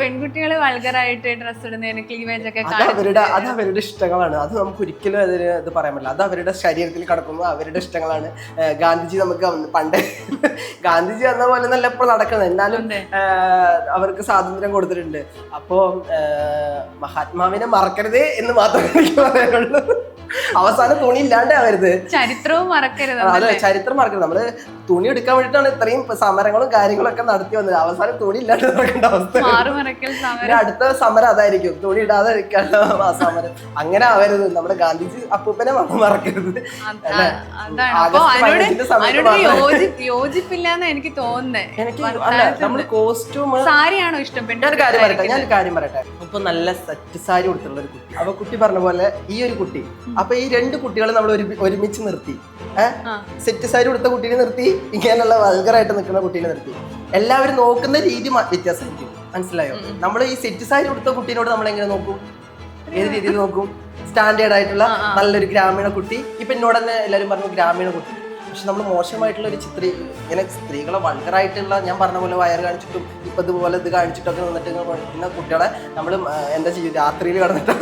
പെൺകുട്ടികള് വൾഗറായിട്ട് ഡ്രസ് ഇടുന്നതിന് ക്ലീവേജ് ഒക്കെ അത് അവരുടെ ഇഷ്ടങ്ങളാണ്. അത് നമുക്ക് ഒരിക്കലും അതിന് ഇത് പറയാൻ പറ്റില്ല. അത് അവരുടെ ശരീരത്തിൽ കിടക്കുന്നത് അവരുടെ ഇഷ്ടങ്ങളാണ്. ഗാന്ധിജി നമുക്ക് പണ്ട് ഗാന്ധിജി എന്ന പോലെ നല്ല ഇപ്പോൾ നടക്കുന്നത്, എന്നാലും അവർക്ക് സ്വാതന്ത്ര്യം കൊടുത്തിട്ടുണ്ട്. അപ്പോ മഹാത്മാവിനെ മറക്കരുത് എന്ന് മാത്രമേ എനിക്ക് പറയാനുള്ളൂ. അവസാനം തുണി ഇല്ലാണ്ട് ആവരുത്, ചരിത്രവും മറക്കരുത്. അതെ, ചരിത്രം മറക്കരുത്. നമ്മള് തുണി എടുക്കാൻ വേണ്ടിയിട്ടാണ് ഇത്രയും സമരങ്ങളും കാര്യങ്ങളൊക്കെ നടത്തി വന്നത്. അവസാനം തുണി ഇല്ലാണ്ട് നടക്കേണ്ട അവസ്ഥ. അടുത്ത സമരം അതായിരിക്കും, തുണി ഇടാതെ ഇരിക്കാനുള്ള സമരം. അങ്ങനെ ആവരുത്. നമ്മുടെ ഗാന്ധിജി അപ്പൂപ്പനെ മറക്കരുത്. യോജിപ്പില്ലാന്ന് എനിക്ക് തോന്നുന്നേ. എനിക്ക് അല്ല, നമ്മള് കോസ്റ്റ്യൂം സാരിയാണോ ഇഷ്ടം? ഞാനൊരു കാര്യം പറയട്ടെ. ഇപ്പൊ നല്ല സെറ്റ് സാരി കൊടുത്തിട്ടുള്ള ഒരു കുട്ടി, അപ്പൊ കുട്ടി പറഞ്ഞ പോലെ ഈ ഒരു കുട്ടി, അപ്പൊ ഈ രണ്ട് കുട്ടികളെ നമ്മൾ ഒരുമിച്ച് നിർത്തി, സെറ്റ് സാരി കൊടുത്ത കുട്ടീനെ നിർത്തി, ഇങ്ങനെയുള്ള വൾഗറായിട്ട് നിൽക്കുന്ന കുട്ടീനെ നിർത്തി. എല്ലാവരും നോക്കുന്ന രീതി വ്യത്യാസമായിരിക്കും, മനസ്സിലായോ? നമ്മൾ ഈ സെറ്റ് സാരി കൊടുത്ത കുട്ടീനോട് നമ്മൾ എങ്ങനെ നോക്കും? ഏത് രീതിയിൽ നോക്കും? സ്റ്റാൻഡേർഡ് ആയിട്ടുള്ള നല്ലൊരു ഗ്രാമീണ കുട്ടി. ഇപ്പൊ എന്നോട് തന്നെ എല്ലാവരും പറഞ്ഞു ഗ്രാമീണ കുട്ടി. പക്ഷെ നമ്മൾ മോശമായിട്ടുള്ള ഒരു ഇങ്ങനെ സ്ത്രീകളെ വൾഗറായിട്ടുള്ള, ഞാൻ പറഞ്ഞ പോലെ വയർ കാണിച്ചിട്ടും ഇപ്പൊ ഇതുപോലെ ഇത് കാണിച്ചിട്ടൊക്കെ നിന്നിട്ട് കുട്ടികളെ നമ്മൾ എന്താ ചെയ്യും? രാത്രിയിൽ കടന്നിട്ട്